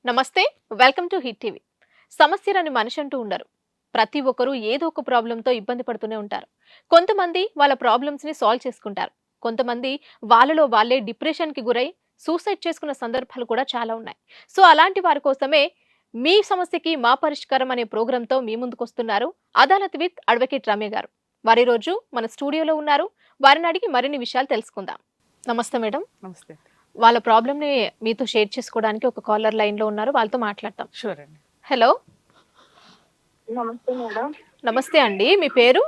నమస్తే. Welcome to hit TV. సమస్యలని మనిషి అంటూ ఉండరు. ప్రతి ఒక్కరూ ఏదో ఒక ప్రాబ్లంతో ఇబ్బంది పడుతూనే ఉంటారు. కొంతమంది వాళ్ళ ప్రాబ్లమ్స్ ని సాల్వ్ చేసుకుంటారు. కొంతమంది వాళ్ళలో వాళ్ళే డిప్రెషన్ కి గురై సూసైడ్ చేసుకున్న సందర్భాలు కూడా చాలా ఉన్నాయి. సో అలాంటి వారి కోసమే మీ సమస్యకి మా పరిష్కారం అనే ప్రోగ్రామ్ తో మీ ముందుకు వస్తున్నారు అదాలత్ విత్ అడ్వకేట్ రమ్య గారు. వారి రోజు మన స్టూడియోలో ఉన్నారు. వారిని అడిగి మరిన్ని విషయాలు తెలుసుకుందాం. నమస్తే మేడం. నమస్తే. వాళ్ళ ప్రాబ్లమ్ ని మీతో షేర్ చేసుకోవడానికి ఒక కాలర్ లైన్ లో ఉన్నారు. వాళ్ళతో మాట్లాడతాం. షూర్ అండి. హలో. నమస్తే మేడం. నమస్తే అండి. మీ పేరు?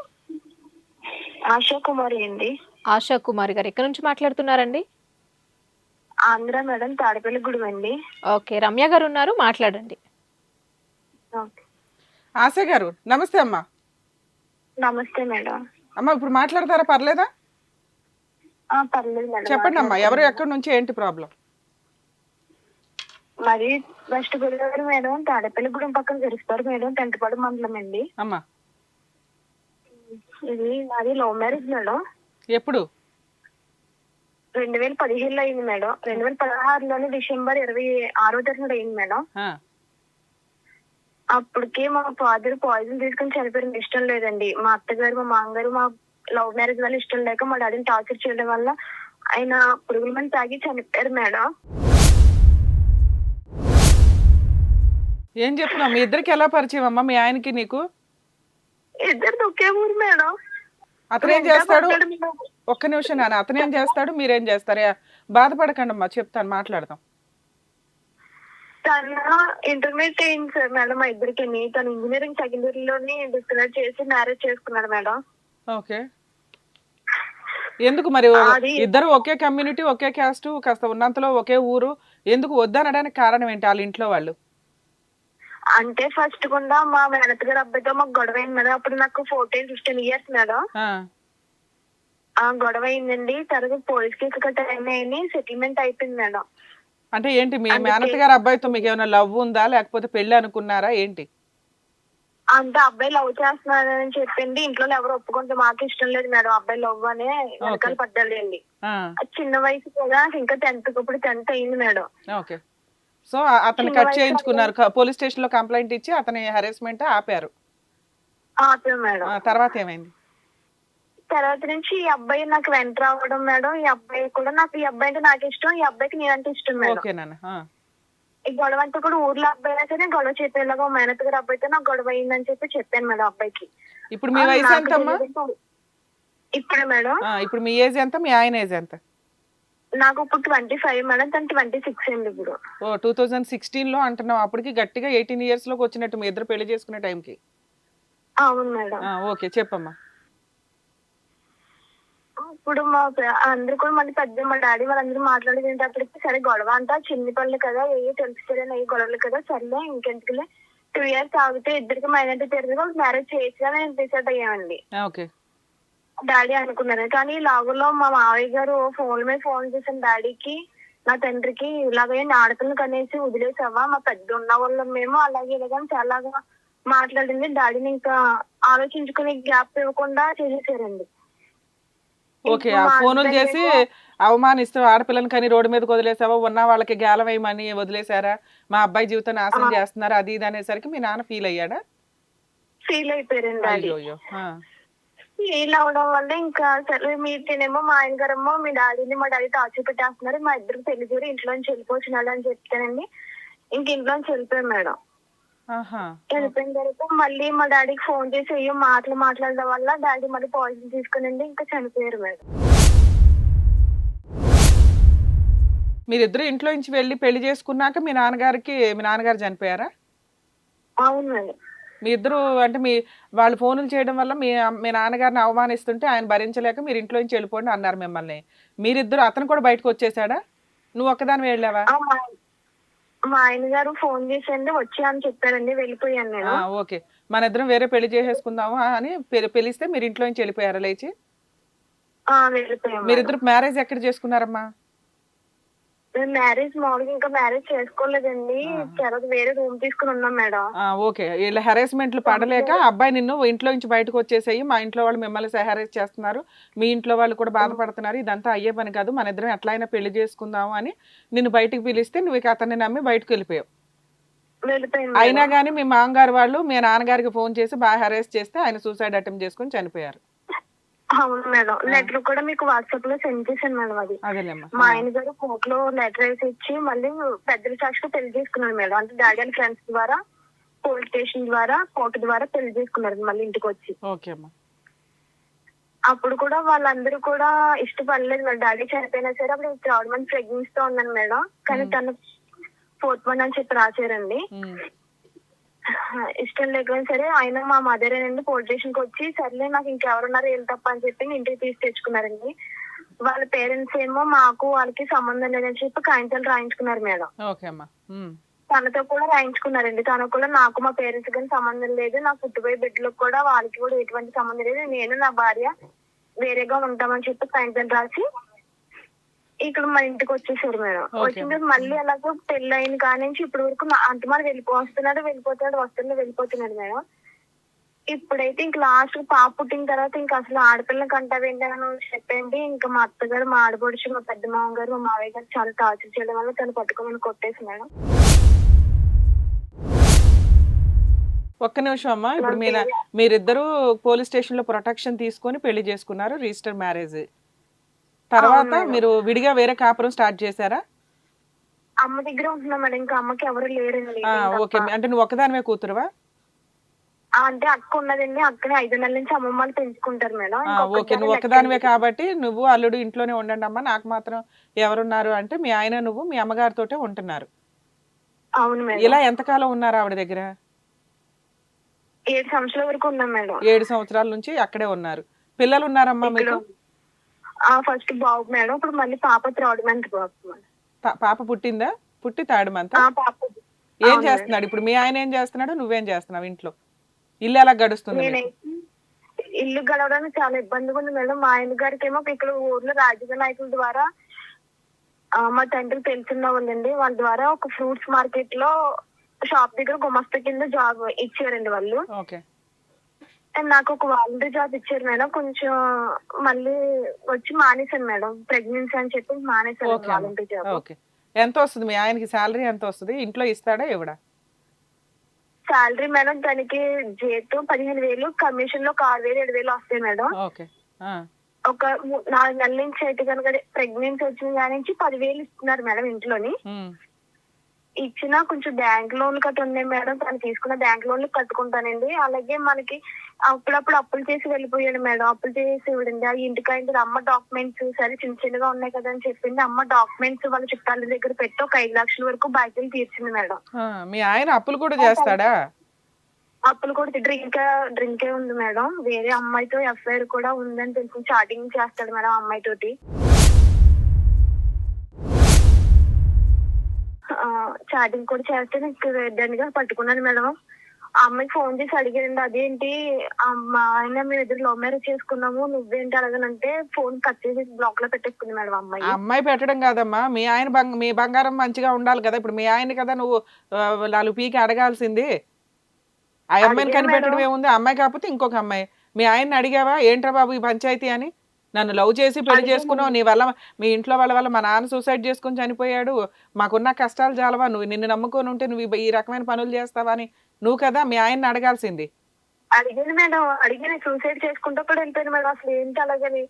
ఆశా కుమారి అండి. ఆశా కుమారి గారు ఎక్కడి నుంచి మాట్లాడుతున్నారండి? ఆంధ్ర మేడం, తాడేపల్లిగూడెం అండి. ఓకే, రమ్య గారు ఉన్నారు, మాట్లాడండి. ఓకే. ఆశ గారు నమస్తే అమ్మా. నమస్తే మేడం. అమ్మా ఇప్పుడు మాట్లాడతారా? పర్లేదా? పర్లేదు మేడం. చెప్పండి అమ్మా, ఎవరు ఎక్కడి నుంచి ఏంటి ప్రాబ్లం? మరి వెస్ట్ గోదావరి మేడం, తాడేపల్లిగూడెం పక్కన తెరుస్తారు మేడం, టెంటపాడు మండలం అండి. అమ్మా ఇది నాది లవ్ మ్యారేజ్ మేడం. ఎప్పుడు? 2017లో అయింది మేడం. 2016లోని డిసెంబర్ 26వ తారీఖున అయింది మేడం. ఆ, అప్పటికి మా ఫాదర్ పాయిజన్ తీసుకుని చనిపోయిన ఇష్టం లేదండి. మా అత్తగారు, మా మామగారు మా లవ్ మ్యారేజ్ వల్ల ఇష్టం లేక మా డాడీని టార్చర్ చేయడం వల్ల ఆయన పురుగుల మంది తాగి చనిపోయారు మేడం. ఏం చెప్తున్నావు? మీ ఇద్దరికి ఎలా పరిచయం అమ్మా మీ ఆయనకి నీకు? ఇద్దరు ఒకే ఊరు మేడం. అతను ఏం చేస్తాడు? ఒక్క నిమిషం నాన్న, అతను ఏం చేస్తాడు, మీరేం చేస్తారా? బాధపడకండి అమ్మా, చెప్తాను, మాట్లాడదాం. తన ఇంటర్మీడియట్ అయింది సార్ మేడం మా ఇద్దరికి. తను ఇంజనీరింగ్ సెకండ్ ఇయర్ లోని డిస్కనెక్ట్ చేసి మ్యారేజ్ చేసుకున్నాడు మేడం. ఓకే, ఎందుకు మరి అది- ఇద్దరు ఒకే కమ్యూనిటీ, ఒకే క్యాస్ట్, కాస్త ఉన్నంతలో ఒకే ఊరు, ఎందుకు వద్దనడానికి కారణం ఏంటి వాళ్ళ ఇంట్లో వాళ్ళు? అంటే ఫస్ట్ గుండా మా మేనత్ గారు అబ్బాయితో మాకు గొడవ అయింది మేడం. అప్పుడు నాకు 14-15 ఇయర్స్ మేడం. ఆ, ఆ గొడవ అయిందండి. తర్వాత పోలీస్ కేసు గట్రా అయింది, సెటిల్మెంట్ అయిపోయింది మేడం. అంటే ఏంటి మీ అందుకే- మేనత్త గారి అబ్బాయితో మీకు ఏమైనా లవ్ ఉందా, లేకపోతే పెళ్లి అనుకున్నారా ఏంటి? అంటే అబ్బాయి లవ్ చేస్తున్నాడని చెప్పింది. ఇంట్లో ఎవరు ఒప్పుకుంటే మాకు ఇష్టం లేదు మేడం. అబ్బాయి లవ్ అనే వెనకాల పడ్డాడండి. ఆ, చిన్న వయసు కూడా, ఇంకా 10th ఇప్పుడు 10th అయింది మేడం. ఓకే. సో అతను కట్ చేయించుకున్నారు, పోలీస్ స్టేషన్ లో కంప్లైంట్ ఇచ్చి అతని హెరాస్మెంట్ ఆపారు. ఆపాం మేడం. తర్వాత ఏమైంది? తర్వాత నుంచి ఈ అబ్బాయి నాకు వెంట రావడం మేడం. ఈ అబ్బాయి కూడా ఈ అబ్బాయి అంటే నాకు ఇష్టం, ఈ అబ్బాయికి నేనంటే ఇష్టం మేడం. ఓకే నాన్న. ఈ గొడవ అంతా కూడా ఊర్లో అబ్బాయి అయితే గొడవ చెప్పేలాగా మేనత్ గారు అబ్బాయితో నాకు గొడవ అయిందని చెప్పి చెప్పాను మేడం అబ్బాయికి. ఇప్పుడు మీ వయసు ఎంత అమ్మా? ఇప్పుడే మేడం ఇప్పుడు మీ ఏజ్ ఎంత, మీ ఆయన ఏజ్ ఎంత? నాకు ఇప్పుడు 25 మేడం, తను 26 అండి ఇప్పుడు. ఓ 2016 లో అంటున్నావు, అప్పటికి గట్టిగా 18 years లోకి వచ్చినట్టు మీ ఇద్దరు పెళ్లి చేసుకునే టైంకి. అవును మేడం. ఓకే, చెప్పమ్మా. ఇప్పుడు మా అందరూ కూడా మళ్ళీ పెద్ద మా డాడీ వాళ్ళందరూ మాట్లాడేటప్పటికి సరే గొడవ అంతా చిన్ని పనులు కదా, ఏ తెలుస్తారని ఏ గొడవలు కదా, సర్లే ఇంకెందుకులే 2 years ఆగితే ఇద్దరికి మైనారిటీ పేరు మ్యారేజ్ చేయొచ్చుగా నేను డిసైడ్ అయ్యామండి. ఓకే. డాడీ అనుకున్నారు. కానీ లాగులో మా మావయ్య గారు ఫోన్ మీద ఫోన్ చేసిన డాడీకి, నా తండ్రికి, ఇలాగే ఆడపిల్లని కనేసి వదిలేసావా, మా పెద్ద ఉన్న వాళ్ళం మేము అలాగే ఇలాగని చాలా మాట్లాడింది. డాడీని ఇంకా ఆలోచించుకుని గ్యాప్ ఇవ్వకుండా చేసేసారండి. ఓకే, ఆ ఫోనులు చేసి అవమానిస్తూ ఆడపిల్లని కానీ రోడ్డు మీదకి వదిలేసావా, ఉన్న వాళ్ళకి గేలం వేయమని వదిలేసారా, మా అబ్బాయి జీవితం నాశనం చేస్తున్నారు అది ఇది అనేసరికి మీ నాన్న ఫీల్ అయ్యాడా? ఫీల్ అయిపోయారండి డాడీ. అయ్యో. ఫీల్ అవడం వల్ల ఇంకా సరే మీకేనేమో మా ఆయన గారేమో మీ డాడీని మా డాడీ టార్చర్ పెట్టేస్తున్నారు, మా ఇద్దరికి పెళ్లి చేరి ఇంట్లో నుంచి వెళ్ళిపోతున్నాడు అని చెప్తానండి. ఇంక ఇంట్లో నుంచి వెళ్ళిపోయాను మేడం. వెళ్ళిపోయిన తర్వాత మళ్ళీ మా డాడీకి ఫోన్ చేసి అయ్యో మాట్లాడడం వల్ల డాడీ మళ్ళీ పాయిజన్ తీసుకునండి ఇంకా చనిపోయారు మేడం. మీరిద్దరు ఇంట్లో నుంచి వెళ్ళి పెళ్లి చేసుకున్నాక మీ నాన్నగారు చనిపోయారా? అవును మేడం. మీ ఇద్దరు అంటే వాళ్ళు ఫోన్లు చేయడం వల్ల మీ నాన్నగారిని అవమానిస్తుంటే ఆయన భరించలేక మీరు ఇంట్లో నుంచి వెళ్ళిపోండి అన్నారు మిమ్మల్ని. మీరిద్దరు, అతను కూడా బయటకు వచ్చేసాడా, నువ్వు ఒక్కదాని వెళ్ళావా? మా ఆయన గారు ఫోన్ చేసండి వచ్చి అని చెప్పారండి, వెళ్ళిపోయాను నేను. ఓకే, మన ఇద్దరం వేరే పెళ్లి చేసేసుకుందాము అని పిలిస్తే మీరు ఇంట్లో నుంచి వెళ్ళిపోయారా లేచి? వెళ్ళిపోయాను. మీరిద్దరు మ్యారేజ్ ఎక్కడ చేసుకున్నారమ్మా? మ్యారేజ్ మామూలుగా ఇంకా మ్యారేజ్ చేసుకోలేదండి, తర్వాత వేరే రూమ్ తీసుకుని ఉన్నాం మేడం. ఓకే, వీళ్ళ హెరాస్మెంట్లు పడలేక అబ్బాయి నిన్ను ఇంట్లో నుంచి బయటకు వచ్చేసేయి, మా ఇంట్లో వాళ్ళు మిమ్మల్ని హెరాస్ చేస్తున్నారు, మీ ఇంట్లో వాళ్ళు కూడా బాధపడుతున్నారు, ఇదంతా అయ్యే పని కాదు, మన ఇద్దరం ఎట్లయినా పెళ్లి చేసుకుందాము అని నిన్ను బయటకు పిలిస్తే నువ్వు అతన్ని నమ్మి బయటకు వెళ్ళిపోయావు. వెళ్ళిపోయింది అయినా మేడం. గానీ మీ మామగారు వాళ్ళు మీ నాన్నగారికి ఫోన్ చేసి బాగా హెరాస్ చేస్తే ఆయన సూసైడ్ అటెంప్ట్ చేసుకుని చనిపోయారు. అవును మేడం. లెటర్ కూడా మీకు వాట్సాప్ లో సెండ్ చేశాను మేడం అది. అదేలేమ్మా. మా ఆయన గారు కోర్ట్ లో లెటర్ వేసి ఇచ్చి మళ్ళీ పెద్దల సాక్షిగా పెళ్లి చేసుకున్నాడు మేడం. అంటే డాడీ అండ్ ఫ్రెండ్స్ ద్వారా పోలీస్ స్టేషన్ ద్వారా కోర్టు ద్వారా పెళ్లి చేసుకున్నారు మళ్ళీ ఇంటికి వచ్చి. ఓకే అమ్మా. అప్పుడు కూడా వాళ్ళందరూ కూడా ఇష్టపడలేదు మేడం. డాడీ చనిపోయినా సరే అప్పుడు 3rd month ప్రెగ్నెన్సీ తో ఉన్నాను మేడం. కానీ తను 4th month అని చెప్పి రాశారండి. ఇష్టం లేకపోయినా సరే ఆయన మా మదర్ అండి పోలీస్ స్టేషన్ కి వచ్చి సర్లే నాకు ఇంకెవరున్నారు ఏం తప్ప అని చెప్పి ఇంటికి తీసి తెచ్చుకున్నారండి. వాళ్ళ పేరెంట్స్ ఏమో మాకు వాళ్ళకి సంబంధం లేదని చెప్పి కాగితాలు రాయించుకున్నారు మేడం. ఓకే అమ్మా. తనతో కూడా రాయించుకున్నారండి. తనకు కూడా నాకు మా పేరెంట్స్ కానీ సంబంధం లేదు, నా పుట్టిపోయే బిడ్డలకు కూడా వాళ్ళకి కూడా ఎటువంటి సంబంధం లేదు, నేను నా భార్య వేరేగా ఉంటామని చెప్పి కాగితాలు రాసి ఇక్కడ మన ఇంటికి వచ్చేసారు మేడం. వచ్చిన మళ్ళీ అలాగే పెళ్లి అయిన కానించి ఇప్పటి వరకు అంతమారి వస్తున్నాడు వెళ్ళిపోతున్నాడు వస్తున్నాడు వెళ్ళిపోతున్నాడు మేడం. ఇప్పుడైతే ఇంక లాస్ట్ పాప పుట్టిన తర్వాత ఇంకా అసలు ఆడపిల్లకి అంటావేంటి అని చెప్పండి. ఇంకా మా అత్తగారు మా ఆడపడుచు మా పెద్ద మామ గారు మా మావయ్య గారు చాలా టార్చర్ చేయడం వల్ల తను పట్టుకొని కొట్టేసి మేడం. ఒక్క నిమిషం అమ్మా. ఇప్పుడు మీరిద్దరూ పోలీస్ స్టేషన్ లో ప్రొటెక్షన్ తీసుకొని పెళ్లి చేసుకున్నారు, రిజిస్టర్ మ్యారేజ్. తర్వాత మీరు విడిగా వేరే కాపురం స్టార్ట్ చేశారా? అమ్మ దగ్గర ఉంటున్నా మేడం. ఇంకా అమ్మకి ఎవరు లేరండి. ఓకే. అంటే నువ్వు ఒకదానివే కూతురువా? అంటే అక్క ఉన్నదండి. అక్కని 5 నెలల నుంచి అమ్మమ్మలు పెంచుకుంటారు మేడం. ఓకే. నువ్వు ఒకదానివే కాబట్టి నువ్వు అల్లుడు ఇంట్లోనే ఉండండి అమ్మా, నాకు మాత్రం ఎవరున్నారు అంటే మీ ఆయన నువ్వు మీ అమ్మగారితోటే ఉంటున్నారు. అవును మేడం. ఇలా ఎంతకాలం ఉన్నారు ఆవిడ దగ్గర? 7 సంవత్సరాల వరకు ఉన్నాం మేడం. 7 సంవత్సరాల నుంచి అక్కడే ఉన్నారు. పిల్లలు ఉన్నారమ్మా మీకు? ఫస్ట్ బాబు మేడం. ఇప్పుడు మళ్ళీ పాప 3rd month బాబు. పాప పుట్టిందా? పుట్టి 3rd month. ఏం చేస్తున్నాడు ఇప్పుడు మీ ఆయన? ఏం చేస్తున్నాడు? నువ్వేం చేస్తున్నావు ఇంట్లో? ఇల్లు ఎలా గడుస్తుంది? ఇల్లు గడవడానికి చాలా ఇబ్బందిగా ఉంది మేడం. మా ఆయన గారికి ఏమో ఇక్కడ ఊర్లో రాజకీయ నాయకుల ద్వారా మా తండ్రికి తెలిసిన వాళ్ళండి, వాళ్ళ ద్వారా ఒక ఫ్రూట్స్ మార్కెట్ లో షాప్ దగ్గర గుమస్తా కింద జాబ్ ఇచ్చారండి వాళ్ళు. నాకు ఒక వాలంటీర్ జాబ్ ఇచ్చారు మేడం. కొంచెం మళ్ళీ వచ్చి మానేశాను మేడం. ప్రెగ్నెన్సీ అని చెప్పి మానేశాను వాలంటీర్ జాబ్. ఎంత వస్తుంది మీ ఆయనకి శాలరీ? ఎంత వస్తుంది? ఇంట్లో ఇస్తాడా ఇవ్వడా? శాలరీ మేడం తనకి జీతం 15,000, కమిషన్ లో 6,000 7,000 వస్తాయి మేడం. ఒక 4 నెలల నుంచి అయితే కనుక ప్రెగ్నెన్సీ వచ్చిన దాని నుంచి 10,000 ఇస్తున్నారు మేడం ఇంట్లోని. ఇచ్చిన కొంచెం బ్యాంక్ లోన్ కట్ట ఉన్నాయి మేడం. తను తీసుకున్న బ్యాంక్ లోన్లు కట్టుకుంటానండి. అలాగే మనకి అప్పుడప్పుడు అప్పులు చేసి వెళ్ళిపోయాడు మేడం. అప్పులు చేసి ఇవ్వడండి. ఆ ఇంటికైతే అమ్మ డాక్యుమెంట్స్ సరే చిన్న చిన్నగా ఉన్నాయి కదా అని చెప్పింది. అమ్మ డాక్యుమెంట్స్ వాళ్ళ చుట్టాల దగ్గర పెట్టి ఒక 5 లక్షల వరకు బాధ్యతలు తీర్చింది మేడం. మీ ఆయన అప్పులు కూడా చేస్తాడా? అప్పులు కూడా డ్రింకే ఉంది మేడం. వేరే అమ్మాయితో ఎఫ్ఐఆర్ కూడా ఉందని తెలిసి చాటింగ్ చేస్తాడు మేడం అమ్మాయి తోటి. చాటింగ్ కూడా చేస్తే నాకు దండిగా పట్టుకున్నాను మేడం. ఆ అమ్మాయికి ఫోన్ చేసి అడిగారండి, అదేంటి మా ఆయన మేము ఇద్దరు లవ్ మ్యారేజ్ చేసుకున్నాము, నువ్వేంటి అడగనంటే ఫోన్ కట్ చేసి బ్లాక్ లో పెట్టేసుకుంది మేడం అమ్మాయి. అమ్మాయి పెట్టడం కాదమ్మా, మీ ఆయన మీ బంగారం మంచిగా ఉండాలి కదా. ఇప్పుడు మీ ఆయన కదా నువ్వు 4 పీకి అడగాల్సింది. ఆ అమ్మాయిని కనిపెట్టడం ఏముంది? అమ్మాయి కాకపోతే ఇంకొక అమ్మాయి. మీ ఆయన్ని అడిగావా ఏంట్రా బాబు ఈ పంచాయతీ అని? నన్ను లవ్ చేసి పెళ్లి చేసుకున్నావు, నీ వల్ల మీ ఇంట్లో వాళ్ళ వల్ల మా నాన్న సూసైడ్ చేసుకుని చనిపోయాడు, మాకున్న కష్టాలు చాలవా, నువ్వు నిన్ను నమ్ముకొని ఉంటే నువ్వు ఈ రకమైన పనులు చేస్తావా అని నువ్వు కదా మీ ఆయన్ని అడగాల్సింది. అడిగాను మేడం, అడిగి సూసైడ్ చేసుకుంటూ కూడా వెళ్ళిపోయాను మేడం. అసలు ఏంటి అలాగని?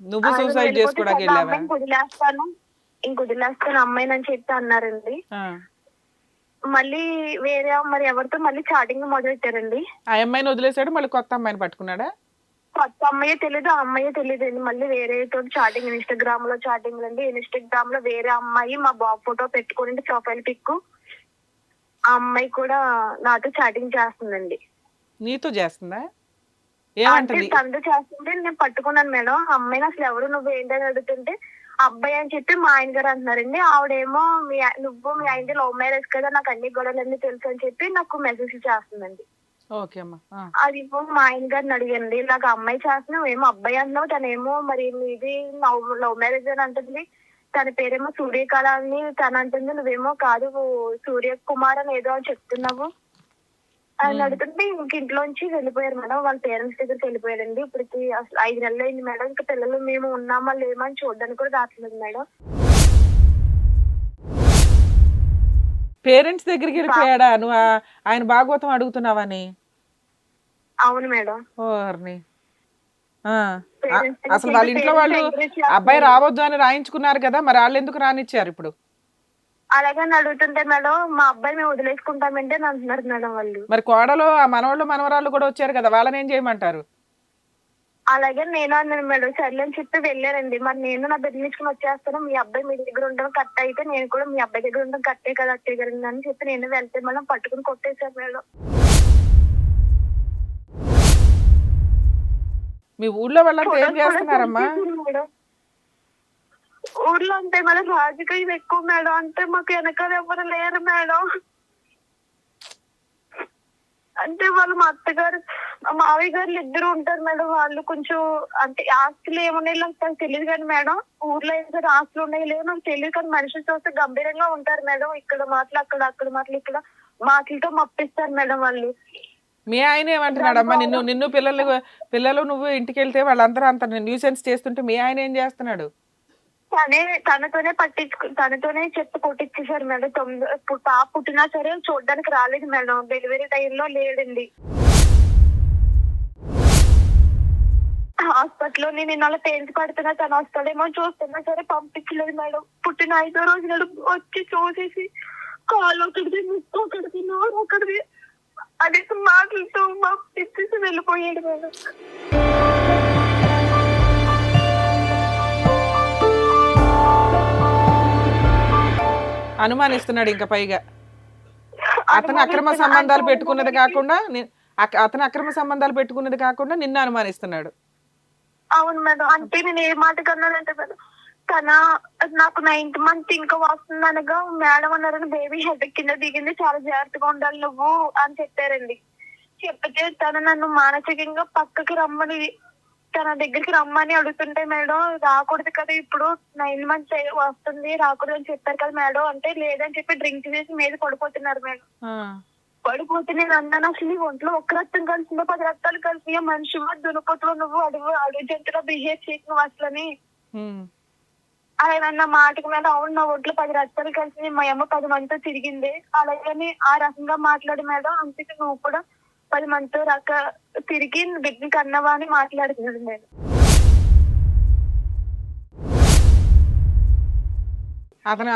నువ్వు సూసైడ్ చేసుకోవడానికి వెళ్ళావా? ఇంకొదిలేస్తాను అమ్మాయిని అని చెప్పి అన్నారండి. మళ్ళీ వేరే మరి ఎవరితో మళ్ళీ చాటింగ్ మొదలు పెట్టారండి. ఆ అమ్మాయిని వదిలేసాడు, మళ్ళీ కొత్త అమ్మాయిని పట్టుకున్నాడా? కొత్త అమ్మాయే తెలియదు, ఆ అమ్మాయే తెలియదు అండి. మళ్ళీ వేరే తోటి చాటింగ్, ఇన్స్టాగ్రామ్ లో చాటింగ్ అండి. ఇన్స్టాగ్రామ్ లో వేరే అమ్మాయి మా బాబు ఫోటో పెట్టుకుని ప్రొఫైల్ పిక్, ఆ అమ్మాయి కూడా నాతో చాటింగ్ చేస్తుందండి. నీతో చేస్తుందా? తనతో చేస్తుంటే నేను పట్టుకున్నాను మేడం. అమ్మాయిని అసలు ఎవరు నువ్వు ఏంటని అడుగుతుంటే అబ్బాయి అని చెప్పి మా ఆయన గారు అంటున్నారండి. ఆవిడేమో నువ్వు మీ ఆయన లవ్ మ్యారేజ్ కదా, నాకు అన్ని గొడవలన్నీ తెలుసు అని చెప్పి నాకు మెసేజ్ చేస్తుందండి. అది మా ఆయన గారిని అడిగండి, ఇలాగ అమ్మాయి చేస్తున్నావు, ఏమో అబ్బాయి అంటున్నావు, తనేమో మరి మీది లవ్ మ్యారేజ్ అని అంటుంది, తన పేరేమో సూర్యకళ అని తను అంటుంది, నువ్వేమో కాదు సూర్యకుమార్ అని ఏదో అని చెప్తున్నావు అని అడుగుతుంటే ఇంక ఇంట్లోంచి వెళ్ళిపోయారు మేడం. వాళ్ళ పేరెంట్స్ దగ్గరికి వెళ్ళిపోయారండి. ఇప్పటికి అసలు 5 నెలలు అయింది మేడం. ఇంకా పిల్లలు మేము ఉన్నామా లేమా అని చూడడానికి కూడా రావట్లేదు మేడం. పేరెంట్స్ దగ్గరికి వెళ్ళిపోయాడా నువ్వు ఆయన భాగవతం అడుగుతున్నావని? అవును మేడం. ఓర్ని. ఆ, Parents అసలు వాళ్ళ ఇంట్లో వాళ్ళు అబ్బాయి రావద్దు అని రాయించుకున్నారు కదా, మరి వాళ్ళు ఎందుకు రానిచ్చారు ఇప్పుడు? అలాగని అడుగుతుంటే మేడం మా అబ్బాయి మేము వదిలేసుకుంటామంటే అని అంటున్నారు మేడం వాళ్ళు. మరి కోడలు ఆ మనవాళ్ళు మనవరాళ్ళు కూడా వచ్చారు కదా, వాళ్ళని ఏం చేయమంటారు? అలాగే నేను అన్నాను మేడం, సర్లే అని చెప్పి వెళ్ళారండి. మరి నేను నా బిడ్డ తీసుకుని వచ్చేస్తాను, మీ అబ్బాయి మీ దగ్గర ఉండడం కరెక్ట్ అయితే నేను కూడా మీ అబ్బాయి దగ్గర ఉండడం కరెక్టే కదా అత్తయ్య గారు అని చెప్పి నేను వెళ్తే మేడం పట్టుకుని కొట్టేశారు మేడం. మీ ఊళ్ళో వాళ్ళంతా ఏం ఫోటోస్ కూడా చేస్తున్నారమ్మా? చూపించారు మేడం. ఊర్లో అంటే మేడం రాజకీయం ఎక్కువ మేడం, అంటే మాకు వెనకాల ఎవరు లేరు మేడం. అంటే వాళ్ళు మా అత్తగారు మా మావయ్య గారు ఇద్దరు ఉంటారు మేడం. వాళ్ళు కొంచెం అంటే ఆస్తులు ఏమున్నాయో నాకు తెలియదు కానీ మేడం, ఊర్లో ఏదో ఆస్తులు ఉన్నాయో లేవో నాకు తెలియదు కానీ మనుషులు చూస్తే గంభీరంగా ఉంటారు మేడం. ఇక్కడ మాటలు అక్కడ, అక్కడ మాటలు ఇక్కడ, మాటలతో మప్పిస్తారు మేడం వాళ్ళు. మీ ఆయన ఏమంటున్నాడమ్మా? నిన్ను పిల్లలు నువ్వు ఇంటికి వెళ్తే వాళ్ళందరూ అంత న్యూసెన్స్ చేస్తుంటే మీ ఆయన ఏం చేస్తున్నాడు? తనతోనే చెప్పి కొట్టించేశారు మేడం. పాప పుట్టినా సరే చూడడానికి రాలేదు మేడం. డెలివరీ టైంలో లేడండి. హాస్పిటల్లో నేను అలా పెయింట్ పడుతున్నా తను వస్తాడేమో చూస్తున్నా సరే పంపించలేదు మేడం. పుట్టిన 5వ రోజు నాడు వచ్చి చూసేసి కాలు ఒకటిది, ముక్కు ఒకటిది, నోరు ఒకటిది అనేసి మాటలతో పంపించేసి వెళ్ళిపోయాడు మేడం. అనుమానిస్తున్నాడు ఇంకా పైగా. అతను అక్రమ సంబంధాలు పెట్టుకున్నది కాకుండా నిన్ను అనుమానిస్తున్నాడు. అవును మేడం. అంటే నేను ఏ మాట కన్నానంటే మేడం, తన నాకు 9th month ఇంకా వస్తుందనగా మేడం అన్నారని బేబీ హెడ్ కింద దిగింది, చాలా జాగ్రత్తగా ఉండాలి నువ్వు అని చెప్పారండి. చెప్తే తను నన్ను మానసికంగా పక్కకి రమ్మని తన దగ్గరికి రమ్మని అడుగుతుంటే మేడం రాకూడదు కదా, ఇప్పుడు 9 months వస్తుంది రాకూడదు అని చెప్పారు కదా మేడం అంటే లేదని చెప్పి డ్రింక్ చేసి మీద పడిపోతున్నారు మేడం. పడిపోతే నేను అన్నాను అసలు నీ ఒంట్లో ఒక్క రక్తం కలిసిందో 10 రక్తాలు కలిసి మనిషి దునపోతూ నువ్వు అడుగు జంతుగా బిహేవ్ చేసి నువ్వు అసలని ఆయన అన్న మాటకు మీద అవును నా ఒంట్లో 10 రక్తాలు కలిసి మా అమ్మ 10 మందితో తిరిగింది అలాగని ఆ రకంగా మాట్లాడి మేడం, అందుకే నువ్వు కూడా 10 మందితో తిరిగి బిడ్డని కన్నవా అని మాట్లాడుతున్నాడు మేడం.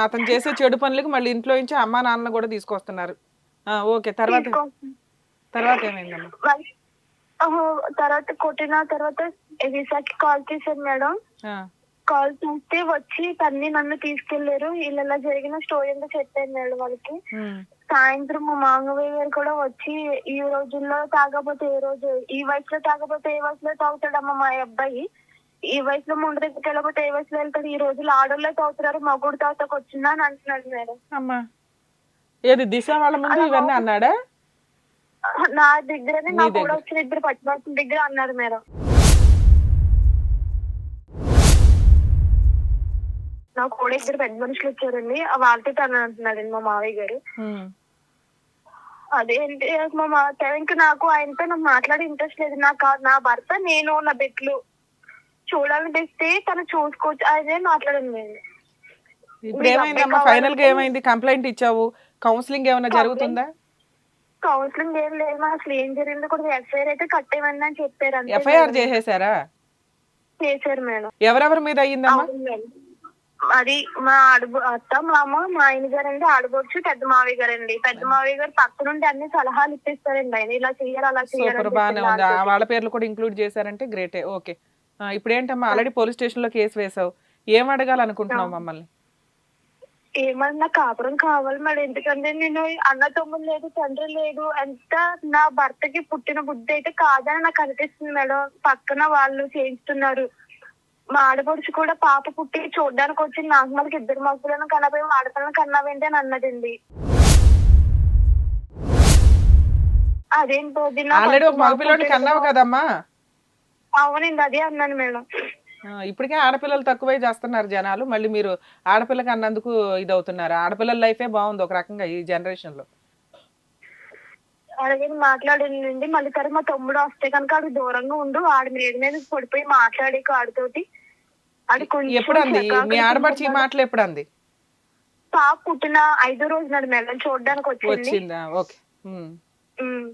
అతను చేసే చెడు పనులకు మళ్ళీ ఇంట్లో నుంచి అమ్మా నాన్న కూడా తీసుకొస్తున్నారు. ఓకే, తర్వాత ఏమైందమ్మా? తర్వాత కొట్టిన తర్వాత విశాఖకి కాల్ చేశాను మేడం. కాల్ చేస్తే వచ్చి తన్ని నన్ను తీసుకెళ్లారు. ఇలా జరిగిన స్టోరీ అంతా చెప్పాను మేడం వాళ్ళకి. సాయంత్రం మా మామయ్య గారు కూడా వచ్చి ఈ రోజుల్లో తాగపోతే ఏ రోజు, ఈ వయసులో తాగపోతే ఏ వయసులో తాగుతాడమ్మా మా అబ్బాయి, ఈ వయసులో ముందు దగ్గరికి వెళ్ళకపోతే ఏ వయసులో వెళ్తాడు, ఈ రోజుల్లో ఆడోళ్ళే తాగుతున్నారు మగుడు తాతకు వచ్చిందా అని అంటున్నాడు మేడం. అమ్మా ఏది దిశ వాళ్ళ ముందు ఇవన్నీ అన్నాడా? నా దగ్గరనే నా కూడా వచ్చిన ఇద్దరు పచ్చిబాసు దగ్గర అన్నారు మేడం. నాకు కూడా ఇద్దరు పెద్ద మనుషులు వచ్చారండి, వాళ్ళతో తను అంటున్నాడండి మా మావయ్య గారు. అదేంటి ఇంకా నాకు ఆయనతో నాకు మాట్లాడే ఇంట్రెస్ట్ లేదు. నా భర్త నేను నా బిడ్డలు చూడాలనిపిస్తే తను చూసుకోవచ్చు అదే మాట్లాడండి నేను. ఇప్పుడు ఏమైందమ్మా? ఫైనల్ గా ఏమైంది? కంప్లైంట్ ఇచ్చావు, కౌన్సిలింగ్ ఏమైనా జరుగుతుందా? కౌన్సిలింగ్ ఏం లేదు, అసలు ఏం జరిగిందో కూడా ఎఫ్ఐఆర్ అయితే కట్టేమని అని చెప్పారు. ఎఫ్ఐఆర్ చేసేసారా? చేశారు మేడం. ఎవరెవరి మీద అయ్యిందమ్మా? అది మా అత్త మామ మా ఆయన గారండి, ఆడబొచ్చు పెద్ద మావయ్య గారండి. పెద్ద మావయ్య గారు పక్క నుండి అన్ని సలహాలు ఇప్పిస్తారండి. ఆయన ఇలా చెయ్యాలి అలా చేయాలి. బాగానే ఉంది, వాళ్ళ పేర్లు కూడా ఇంక్లూడ్ చేశారంటే గ్రేటే. ఓకే, ఇప్పుడు ఏంటమ్మా ఆల్రెడీ పోలీస్ స్టేషన్ లో కేసు వేసావు, ఏం అడగాలనుకుంటున్నావు మమ్మల్ని? ఏమన్నా కాపురం కావాలి మేడం, ఎందుకంటే నేను అన్న తమ్ముడు లేదు తండ్రి లేదు, ఎంత నా భర్తకి పుట్టిన బుద్ధి అయితే కాదని నాకు అనిపిస్తుంది మేడం. పక్కన వాళ్ళు చేయిస్తున్నారు. మా ఆడపడుచు కూడా పాప పుట్టి చూడడానికి వచ్చి నాకు మనకి ఇద్దరు మగపిల్లను కనపోయి ఆడపిల్లని కన్నావేంటి అని అన్నదండి. అదేంటో మగపిల్లడికి కన్నావు కదమ్మా? అవునండి, అదే అన్నాను మేడం. ఇప్పటికే ఆడపిల్లలు తక్కువై చేస్తున్నారు జనాలు, మళ్ళీ మీరు ఆడపిల్లకి అన్నందుకు ఇది అవుతున్నారు. ఆడపిల్లల లైఫే బాగుంది ఒక రకంగా ఈ జనరేషన్ లో. అలాగే మాట్లాడింది. మళ్ళీ సరే మా తమ్ముడు వస్తే కనుక ఆడికి దూరంగా ఉండు, ఆడి మీద పడిపోయి మాట్లాడే ఆడితోటి. ఎప్పుడు అంది మీ ఆడపడిచి ఈ మాటలు? ఎప్పుడు అంది? పాప పుట్టిన 5వ రోజు నాడు మేడం చూడడానికి వచ్చింది. వచ్చిందా? ఓకే. ఉమ్.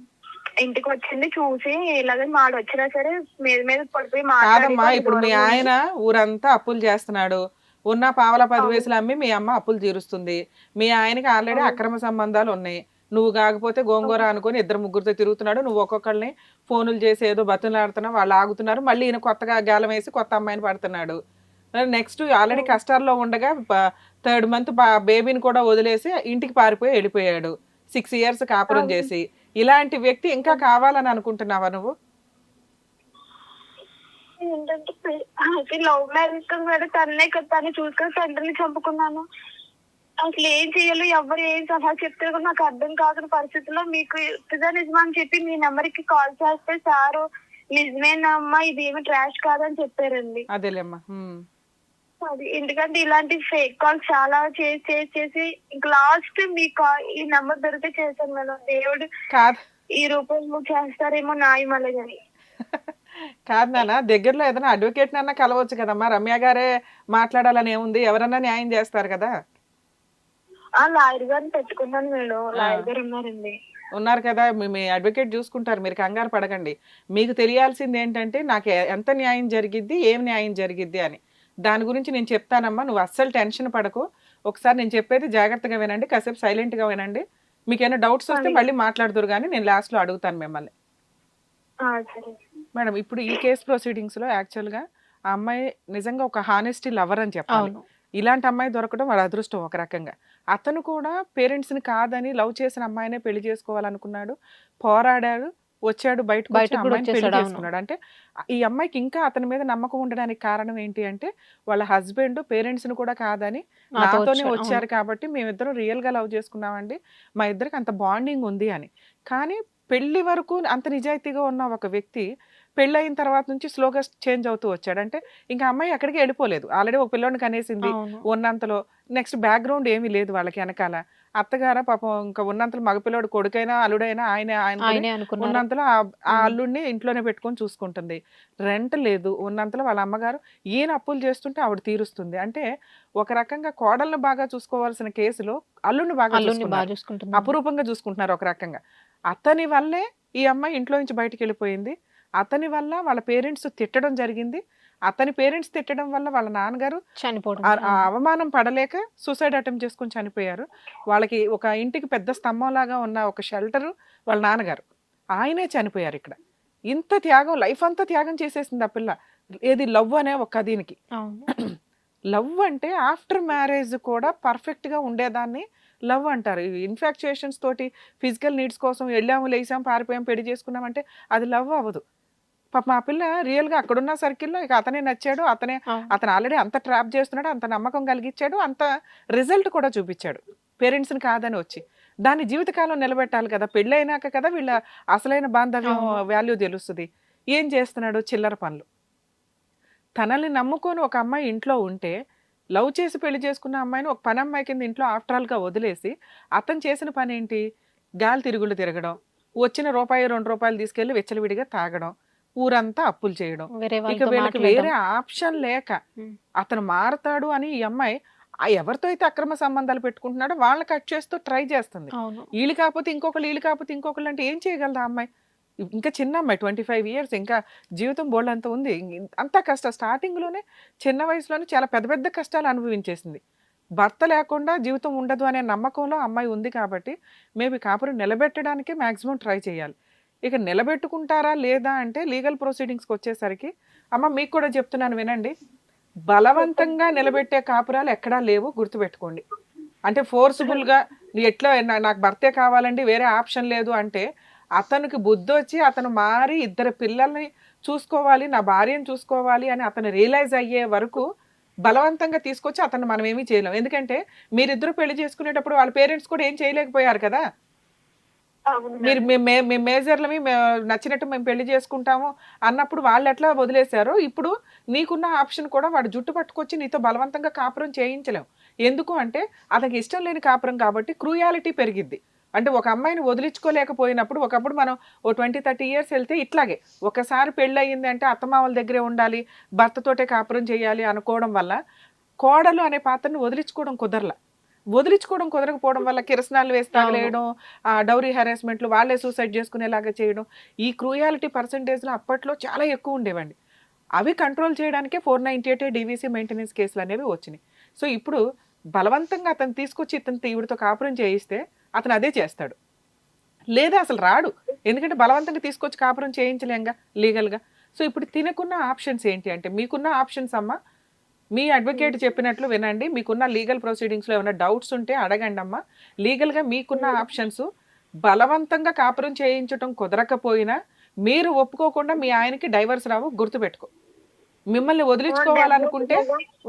ఇంటికి వచ్చింది, చూసి ఇలాగే మాడు వచ్చినా సరే మీద మీద పడిపోయి కాదమ్మా, మాట్లాడి ఇప్పుడు మీ ఆయన ఊరంతా అప్పులు చేస్తున్నాడు, ఉన్న పావల 10 అవును. పైసలు అమ్మి మీ అమ్మ అప్పులు తీరుస్తుంది. మీ ఆయనకి ఆల్రెడీ అవును. అక్రమ సంబంధాలు ఉన్నాయి. నువ్వు కాకపోతే గోంగూర అవును. అనుకొని ఇద్దరు ముగ్గురితో తిరుగుతున్నాడు. నువ్వు ఒక్కొక్కరిని ఫోనులు చేసి ఏదో బతులాడుతున్నావు, వాళ్ళు ఆగుతున్నారు. మళ్ళీ ఈయన కొత్తగా గాలం వేసి కొత్త అమ్మాయిని పడుతున్నాడు. నెక్స్ట్ ఆల్రెడీ అవును. కష్టాల్లో ఉండగా 3rd మంత్ బేబీని కూడా వదిలేసి ఇంటికి పారిపోయి వెళ్ళిపోయాడు. 6 ఇయర్స్ కాపురం అవును. చేసి. ఇలాంటి వ్యక్తి ఇంకా కావాలని అనుకుంటున్నావా నువ్వు? ఏంటంటే లవ్ మ్యారేజ్ కదా మేడం, తను చూసుకొని తండ్రిని చంపుకున్నాను. అసలు ఏం చేయాలో ఎవరు ఏం సలహా చెప్తారో కూడా నాకు అర్థం కాని పరిస్థితుల్లో మీకు ఇదా నిజమా అని చెప్పి మీ నెంబర్ కి కాల్ చేస్తే సారు నిజమేనమ్మా ఇది ఏమి ట్రాష్ కాదని చెప్పారండి. అదేలేమ్మా. అది ఎందుకంటే ఇలాంటి ఫేక్ కాల్ చాలా చేసి ఇంకా లాస్ట్ మీ ఈ నెంబర్ దొరికితే చేశాను మేడం. దేవుడు కాదు ఈ రూపంలో చేస్తారేమో న్యాయం అలాగని. కాదు నాన్న, దగ్గరలో ఏదైనా అడ్వకేట్ నన్నా కలవచ్చు కదమ్మా. రమ్య గారే మాట్లాడాలని ఏముంది, ఎవరన్నా న్యాయం చేస్తారు కదా. ఆ లాయర్ గారిని పెట్టుకున్నాను మేడం, లాయర్ గారు ఉన్నారండి. ఉన్నారు కదా, మీ అడ్వకేట్ చూసుకుంటారు, మీరు కంగారు పడకండి. మీకు తెలియాల్సింది ఏంటంటే నాకు ఎంత న్యాయం జరిగిద్ది, ఏం న్యాయం జరిగిద్ది అని. దాని గురించి నేను చెప్తానమ్మా, నువ్వు అస్సలు టెన్షన్ పడకు. ఒకసారి నేను చెప్పేది జాగ్రత్తగా వినండి, కాసేపు సైలెంట్గా వినండి. మీకు ఏమైనా డౌట్స్ వస్తే మళ్ళీ మాట్లాడుదురు కానీ నేను లాస్ట్లో అడుగుతాను మిమ్మల్ని. సరే మేడం, ఇప్పుడు ఈ కేసు ప్రొసీడింగ్స్లో యాక్చువల్గా ఆ అమ్మాయి నిజంగా ఒక హానెస్టీ లవర్ అని చెప్పాలి. అవును. ఇలాంటి అమ్మాయి దొరకడం వాడు అదృష్టం ఒక రకంగా. అతను కూడా పేరెంట్స్ని కాదని లవ్ చేసిన అమ్మాయినే పెళ్లి చేసుకోవాలనుకున్నాడు, పోరాడాడు, వచ్చాడు, బయటకు వచ్చి బయటకు కూడా అమ్మాయిని పెళ్లి వచ్చేసాడు. అవును. చేసుకున్నాడు. అంటే ఈ అమ్మాయికి ఇంకా అతని మీద నమ్మకం ఉండడానికి కారణం ఏంటి అంటే వాళ్ళ హస్బెండ్ పేరెంట్స్ని కూడా కాదని నాతో నాతోనే వచ్చాడు. అవును. వచ్చారు కాబట్టి మేమిద్దరం రియల్గా లవ్ చేసుకున్నామండి, మా ఇద్దరికి అంత బాండింగ్ ఉంది అని. కానీ పెళ్లి వరకు అంత నిజాయితీగా ఉన్న ఒక వ్యక్తి పెళ్ళయిన తర్వాత నుంచి స్లోగా చేంజ్ అవుతూ వచ్చాడు. అంటే ఇంకా అమ్మాయి ఎక్కడికి వెళ్ళిపోలేదు, ఆల్రెడీ ఒక పిల్లోడిని కనేసింది అవును. ఉన్నంతలో. నెక్స్ట్ బ్యాక్గ్రౌండ్ ఏమీ లేదు వాళ్ళకి వెనకాల. అత్తగార పాపం ఇంకా ఉన్నంతలో మగపిల్లోడు కొడుకైనా అల్లుడైనా ఆయన ఆయనే అనుకున్నారు. ఉన్నంతలో ఆ అల్లుడిని ఇంట్లోనే పెట్టుకొని చూసుకుంటుంది. రెంట్ లేదు, ఉన్నంతలో వాళ్ళ అమ్మగారు ఈయన అప్పులు చేస్తుంటే ఆవిడ తీరుస్తుంది. అంటే ఒక రకంగా కోడల్ని బాగా చూసుకోవాల్సిన కేసులో అల్లుడిని బాగా అల్లుడిని బాగా చూసుకున్నారు, చూసుకుంటున్నారు. అపురూపంగా చూసుకుంటున్నారు ఒక రకంగా. అతని వల్లే ఈ అమ్మాయి ఇంట్లో నుంచి బయటికి వెళ్ళిపోయింది. అతని వల్ల వాళ్ళ పేరెంట్స్ తిట్టడం జరిగింది. అతని పేరెంట్స్ తిట్టడం వల్ల వాళ్ళ నాన్నగారు చనిపోవడం. ఆ అవమానం పడలేక సూసైడ్ అటెంప్ట్ చేసుకొని చనిపోయారు. వాళ్ళకి ఒక ఇంటికి పెద్ద స్తంభం లాగా ఉన్న ఒక షెల్టర్ వాళ్ళ నాన్నగారు, ఆయనే చనిపోయారు ఇక్కడ. ఇంత త్యాగం, లైఫ్ అంతా త్యాగం చేసేసింది ఆ పిల్ల. ఏది లవ్ అనే ఒక దీనికి. అవును. లవ్ అంటే ఆఫ్టర్ మ్యారేజ్ కూడా పర్ఫెక్ట్గా ఉండేదాన్ని లవ్ అంటారు. ఇన్ఫాక్చుయేషన్స్ తోటి ఫిజికల్ నీడ్స్ కోసం వెళ్ళాము, లేసాం, పారిపోయాం, పెళ్లి చేసుకున్నాం అంటే అది లవ్ అవ్వదు. పాప మా పిల్ల రియల్గా అక్కడున్న సర్కిల్లో ఇక అతనే నచ్చాడు, అవును. అతను ఆల్రెడీ అంత ట్రాప్ చేస్తున్నాడు, అంత నమ్మకం కలిగించాడు, అంత రిజల్ట్ కూడా చూపించాడు పేరెంట్స్ని కాదని వచ్చి. దాన్ని జీవితకాలం నిలబెట్టాలి కదా, పెళ్ళి అయినాక కదా వీళ్ళ అసలైన బాంధవ్యం అవును. వాల్యూ తెలుస్తుంది. ఏం చేస్తున్నాడు, చిల్లర పనులు. తనల్ని నమ్ముకొని ఒక అమ్మాయి ఇంట్లో ఉంటే, లవ్ చేసి పెళ్లి చేసుకున్న అమ్మాయిని ఒక పని అమ్మాయి కింద ఇంట్లో ఆఫ్టరాల్గా వదిలేసి అతను చేసిన పని ఏంటి, గాలి తిరుగుళ్ళు తిరగడం, వచ్చిన రూపాయి 2 రూపాయలు తీసుకెళ్లి వెచ్చలవిడిగా తాగడం, ఊరంతా అప్పులు చేయడం. వేరే ఇక వాళ్ళతో వీళ్ళకి మాట్లాడడం. వేరే ఆప్షన్ లేక ఉమ్. అతను మారతాడు అని ఈ అమ్మాయి ఎవరితో అయితే అక్రమ సంబంధాలు పెట్టుకుంటున్నాడో వాళ్ళని కట్ చేస్తూ ట్రై చేస్తుంది. అవును. వీళ్ళు కాకపోతే ఇంకొకళ్ళు అంటే ఏం చేయగలదు ఆ అమ్మాయి? ఇంకా చిన్న అమ్మాయి, 25 ఇయర్స్, ఇంకా జీవితం బోల్డ్ అంత ఉంది. అంతా కష్టం. స్టార్టింగ్లోనే చిన్న వయసులోనే చాలా పెద్ద పెద్ద కష్టాలు అనుభవించేసింది. భర్త లేకుండా జీవితం ఉండదు అనే నమ్మకంలో అమ్మాయి ఉంది కాబట్టి మేబీ కాపురం నిలబెట్టడానికే మ్యాక్సిమం ట్రై చేయాలి. ఇక నిలబెట్టుకుంటారా లేదా అంటే లీగల్ ప్రొసీడింగ్స్కి వచ్చేసరికి, అమ్మ మీకు కూడా చెప్తున్నాను వినండి, బలవంతంగా నిలబెట్టే కాపురాలు ఎక్కడా లేవు, గుర్తుపెట్టుకోండి. అంటే ఫోర్స్ఫుల్గా ఎట్లా నాకు భర్తే కావాలండి, వేరే ఆప్షన్ లేదు అంటే అతనికి బుద్ధి వచ్చి అతను మారి 2 పిల్లల్ని చూసుకోవాలి, నా భార్యను చూసుకోవాలి అని అతను రియలైజ్ అయ్యే వరకు బలవంతంగా తీసుకొచ్చి అతను మనం ఏమీ చేయలేం. ఎందుకంటే మీరిద్దరు పెళ్లి చేసుకునేటప్పుడు వాళ్ళ పేరెంట్స్ కూడా ఏం చేయలేకపోయారు కదా. మీరు మేము మేజర్లమి నచ్చినట్టు మేము పెళ్లి చేసుకుంటాము అన్నప్పుడు వాళ్ళు ఎట్లా వదిలేశారో ఇప్పుడు నీకున్న ఆప్షన్ కూడా వాడు జుట్టు పట్టుకొచ్చి నీతో బలవంతంగా కాపురం చేయించలేము. ఎందుకు అంటే అతనికి ఇష్టం లేని కాపురం కాబట్టి క్రూయాలిటీ పెరిగిద్ది. అంటే ఒక అమ్మాయిని వదిలించుకోలేకపోయినప్పుడు, ఒకప్పుడు మనం ఓ 20-30 ఇయర్స్ వెళ్తే ఇట్లాగే ఒకసారి పెళ్ళి అయ్యింది అంటే అత్తమామల దగ్గరే ఉండాలి, భర్తతోటే కాపురం చేయాలి అనుకోవడం వల్ల కోడలు అనే పాత్రను వదిలించుకోవడం కుదరలా. వదిలించుకోవడం కుదరకపోవడం వల్ల కిరసనాలు వేసి తగలేయడం, డౌరీ హెరాస్మెంట్లు, వాళ్ళే సూసైడ్ చేసుకునేలాగా చేయడం, ఈ క్రూయాలిటీ పర్సంటేజ్లో అప్పట్లో చాలా ఎక్కువ ఉండేవండి. అవి కంట్రోల్ చేయడానికే 498 డీవీసీ మెయింటెనెన్స్ కేసులు అనేవి వచ్చినాయి. సో ఇప్పుడు బలవంతంగా అతను తీసుకొచ్చి ఇతను ఈవిడతో కాపురం చేయిస్తే అతను అదే చేస్తాడు, లేదా అసలు రాడు. ఎందుకంటే బలవంతంగా తీసుకొచ్చి కాపురం చేయించలేంగా లీగల్గా. సో ఇప్పుడు తినకున్న ఆప్షన్స్ ఏంటి అంటే, మీకున్న ఆప్షన్స్ అమ్మ, మీ అడ్వకేట్ చెప్పినట్లు వినండి, మీకున్న లీగల్ ప్రొసీడింగ్స్లో ఏమైనా డౌట్స్ ఉంటే అడగండి అమ్మా. లీగల్గా మీకున్న ఆప్షన్స్, బలవంతంగా కాపురం చేయించడం కుదరకపోయినా మీరు ఒప్పుకోకుండా మీ ఆయనకి డైవర్స్ రావు, గుర్తుపెట్టుకో. మిమ్మల్ని వదిలించుకోవాలనుకుంటే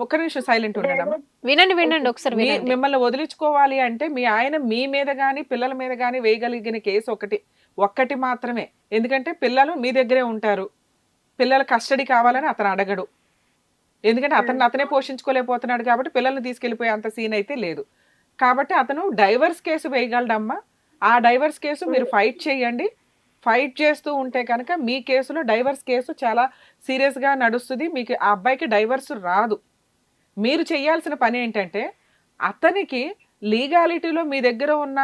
ఒక్క నిమిషం సైలెంట్ ఉండడమ్మా. వినండి ఒకసారి వినండి. మిమ్మల్ని వదిలించుకోవాలి అంటే మీ ఆయన మీ మీద కానీ పిల్లల మీద కానీ వేయగలిగిన కేసు ఒక్కటి మాత్రమే. ఎందుకంటే పిల్లలు మీ దగ్గరే ఉంటారు, పిల్లల కస్టడీ కావాలని అతను అడగడు. ఎందుకంటే అతనే పోషించుకోలేకపోతున్నాడు కాబట్టి పిల్లల్ని తీసుకెళ్ళిపోయే అంత సీన్ అయితే లేదు. కాబట్టి అతను డైవర్స్ కేసు వేయగలడమ్మా. ఆ డైవర్స్ కేసు మీరు ఫైట్ చేయండి. ఫైట్ చేస్తూ ఉంటే కనుక మీ కేసులో డైవర్స్ కేసు చాలా సీరియస్గా నడుస్తుంది. మీకు ఆ అబ్బాయికి డైవర్స్ రాదు. మీరు చేయాల్సిన పని ఏంటంటే, అతనికి లీగాలిటీలో మీ దగ్గర ఉన్న